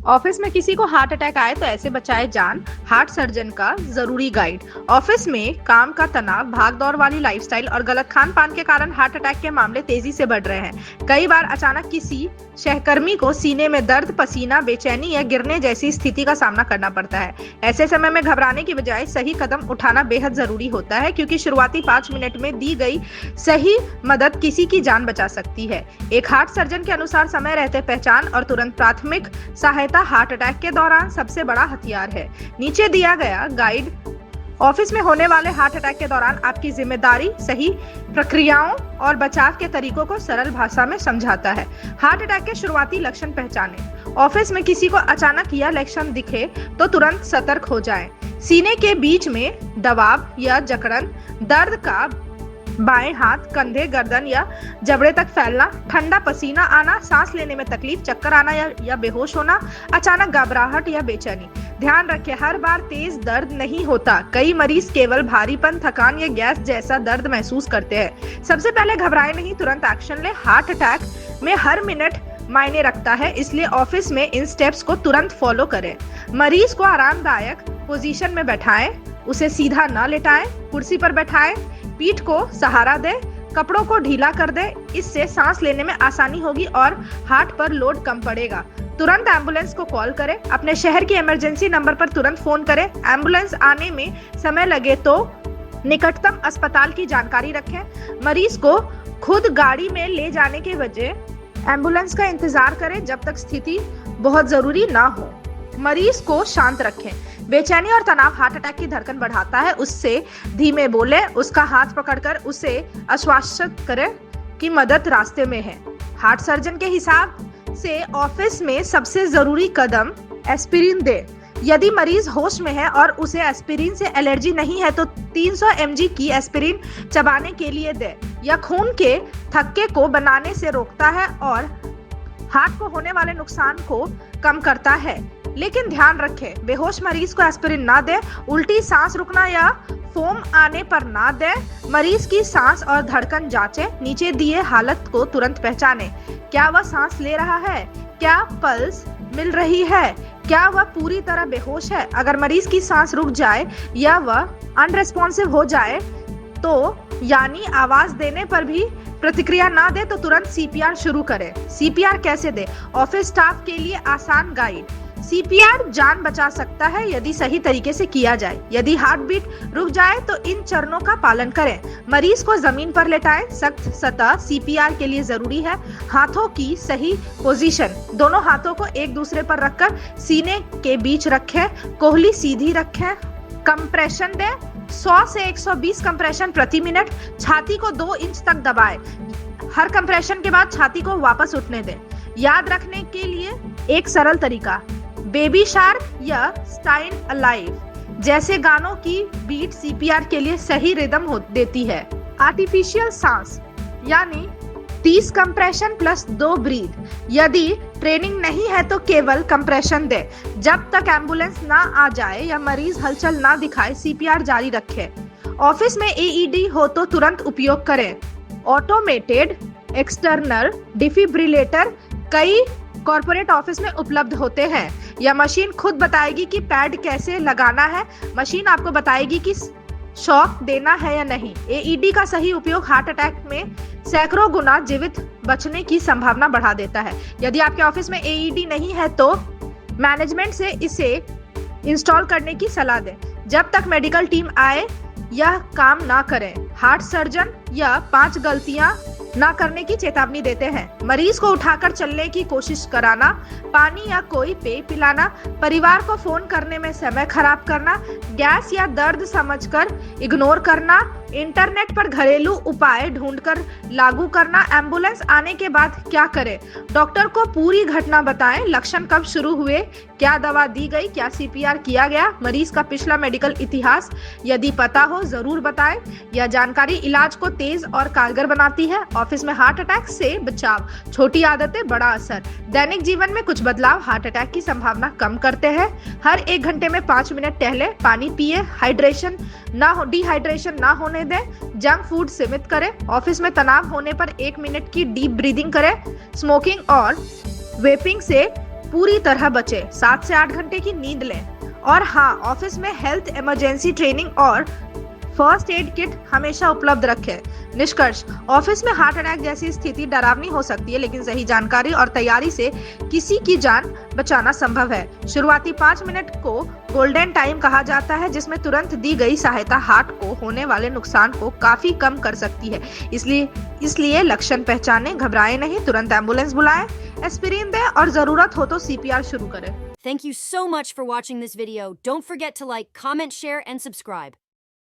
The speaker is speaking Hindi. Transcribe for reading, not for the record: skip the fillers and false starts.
ऑफिस में किसी को हार्ट अटैक आए तो ऐसे बचाए जान, हार्ट सर्जन का जरूरी गाइड। ऑफिस में काम का तनाव, भागदौड़ वाली लाइफस्टाइल और गलत खान पान के कारण हार्ट अटैक के मामले तेजी से बढ़ रहे हैं। कई बार अचानक किसी सहकर्मी को सीने में दर्द, पसीना, बेचैनी या गिरने जैसी स्थिति का सामना करना पड़ता है। ऐसे समय में घबराने की बजाय सही कदम उठाना बेहद जरूरी होता है, क्योंकि शुरुआती 5 मिनट में दी गई सही मदद किसी की जान बचा सकती है। एक हार्ट सर्जन के अनुसार समय रहते पहचान और तुरंत प्राथमिक सहायता हार्ट अटैक के दौरान सबसे बड़ा हथियार है। नीचे दिया गया गाइड ऑफिस में होने वाले हार्ट अटैक के दौरान आपकी जिम्मेदारी, सही प्रक्रियाओं और बचाव के तरीकों को सरल भाषा में समझाता है। हार्ट अटैक के शुरुआती लक्षण पहचानें। ऑफिस में किसी को अचानक यह लक्षण दिखे तो तुरंत सतर्क हो जाएं। सीने के बीच में दबाव या जकड़न, दर्द का बाएं हाथ, कंधे, गर्दन या जबड़े तक फैलना, ठंडा पसीना आना, सांस लेने में तकलीफ, चक्कर आना या बेहोश होना, अचानक घबराहट या बेचैनी। ध्यान रखें, हर बार तेज दर्द नहीं होता। कई मरीज केवल भारीपन, थकान या गैस जैसा दर्द महसूस करते हैं। सबसे पहले घबराएं नहीं, तुरंत एक्शन लें। हार्ट अटैक में हर मिनट मायने रखता है, इसलिए ऑफिस में इन स्टेप्स को तुरंत फॉलो करें। मरीज को आरामदायक पोजीशन में बैठाएं, उसे सीधा न लेटाएं, कुर्सी पर बैठाएं, पीठ को सहारा दें, कपड़ों को ढीला कर दें। इससे सांस लेने में आसानी होगी और हार्ट पर लोड कम पड़ेगा। तुरंत एम्बुलेंस को कॉल करें। अपने शहर के इमरजेंसी नंबर पर तुरंत फोन करें। एम्बुलेंस आने में समय लगे तो निकटतम अस्पताल की जानकारी रखें। मरीज को खुद गाड़ी में ले जाने के बजाय एम्बुलेंस का इंतजार करें जब तक स्थिति बहुत जरूरी ना हो। मरीज को शांत रखें। बेचैनी और तनाव हार्ट अटैक की धड़कन बढ़ाता है। उससे धीमे बोले, उसका हाथ पकड़कर उसे आश्वस्त करें कि मदद रास्ते में है। हार्ट सर्जन के हिसाब से ऑफिस में सबसे जरूरी कदम एस्पिरिन दे। यदि मरीज होश में है और उसे एस्पिरिन से एलर्जी नहीं है तो 300 mg की एस्पिरिन चबाने के लिए दे। यह खून के थक्के को बनाने से रोकता है और हार्ट को होने वाले नुकसान को कम करता है। लेकिन ध्यान रखें, बेहोश मरीज को एस्पिरिन ना दें। उल्टी, सांस रुकना या फोम आने पर ना दें। मरीज की सांस और धड़कन जांचें। नीचे दिए हालत को तुरंत पहचानें। क्या वह सांस ले रहा है? क्या पल्स मिल रही है? क्या वह पूरी तरह बेहोश है? अगर मरीज की सांस रुक जाए या वह अनरेस्पॉन्सिव हो जाए तो यानी आवाज देने पर भी प्रतिक्रिया ना दे तो तुरंत सीपीआर शुरू करें। सीपीआर कैसे दे? ऑफिस स्टाफ के लिए आसान गाइड। सीपीआर जान बचा सकता है यदि सही तरीके से किया जाए। यदि हार्ट बीट रुक जाए तो इन चरणों का पालन करें। मरीज को जमीन पर लेटाएं। सख्त सतह सीपीआर के लिए जरूरी है। हाथों की सही पोजीशन, दोनों हाथों को एक दूसरे पर रखकर सीने के बीच रखें। कोहली सीधी रखें। कंप्रेशन दें। 100 से 120 कंप्रेशन प्रति मिनट। छाती को 2 इंच तक दबाएं। हर कंप्रेशन के बाद छाती को वापस उठने दें। याद रखने के लिए एक सरल तरीका, बेबी शार्क या स्टाइन अलाइव जैसे गानों की बीट सीपीआर के लिए सही रिदम देती है। आर्टिफिशियल सांस यानी 30 कंप्रेशन प्लस 2 ब्रीथ। यदि ट्रेनिंग नहीं है तो केवल कंप्रेशन दे। जब तक एम्बुलेंस ना आ जाए या मरीज हलचल ना दिखाए, सीपीआर जारी रखें। ऑफिस में एईडी हो तो तुरंत उपयोग करें। ऑटोमेटेड एक्सटर्नल डिफिब्रिलेटर कई कॉर्पोरेट ऑफिस में उपलब्ध होते हैं। यह मशीन खुद बताएगी कि पैड कैसे लगाना है। मशीन आपको बताएगी कि शॉक देना है या नहीं। एईडी का सही उपयोग हार्ट अटैक में सैकड़ों गुना जीवित बचने की संभावना बढ़ा देता है। यदि आपके ऑफिस में एईडी नहीं है तो मैनेजमेंट से इसे इंस्टॉल करने की सलाह दें। जब तक मेडिकल टीम आए यह काम ना करें। हार्ट सर्जन यह 5 गलतियां ना करने की चेतावनी देते हैं। मरीज को उठाकर चलने की कोशिश कराना, पानी या कोई पेय पिलाना, परिवार को फोन करने में समय खराब करना, गैस या दर्द समझकर इग्नोर करना, इंटरनेट पर घरेलू उपाय ढूंढकर लागू करना। एम्बुलेंस आने के बाद क्या करें? डॉक्टर को पूरी घटना बताएं। लक्षण कब शुरू हुए, क्या दवा दी गई, क्या सीपीआर किया गया, मरीज का पिछला मेडिकल इतिहास यदि पता हो जरूर बताएं। यह जानकारी इलाज को तेज और कारगर बनाती है। ऑफिस में हार्ट अटैक से बचाव, छोटी आदतें बड़ा असर। दैनिक जीवन में कुछ बदलाव हार्ट अटैक की संभावना कम करते हैं। हर 1 घंटे में 5 मिनट टहले, पानी पिए, डिहाइड्रेशन ना होने दें, जंक फूड सीमित करें। ऑफिस में तनाव होने पर 1 मिनट की डीप ब्रीदिंग करें। स्मोकिंग और वेपिंग से पूरी तरह बचे, 7 से 8 घंटे की नींद लें और हाँ, ऑफिस में हेल्थ इमरजेंसी ट्रेनिंग और फर्स्ट एड किट हमेशा उपलब्ध रखें। निष्कर्ष, ऑफिस में हार्ट अटैक जैसी स्थिति डरावनी हो सकती है, लेकिन सही जानकारी और तैयारी से किसी की जान बचाना संभव है। शुरुआती 5 मिनट को गोल्डन टाइम कहा जाता है, जिसमें तुरंत दी गई सहायता हार्ट को होने वाले नुकसान को काफी कम कर सकती है। इसलिए लक्षण पहचाने, घबराएं नहीं, तुरंत एम्बुलेंस बुलाएं, एस्पिरिन दें और जरूरत हो तो CPR शुरू करें। Thank you so much for watching this video. Don't forget to like, comment, share, and subscribe.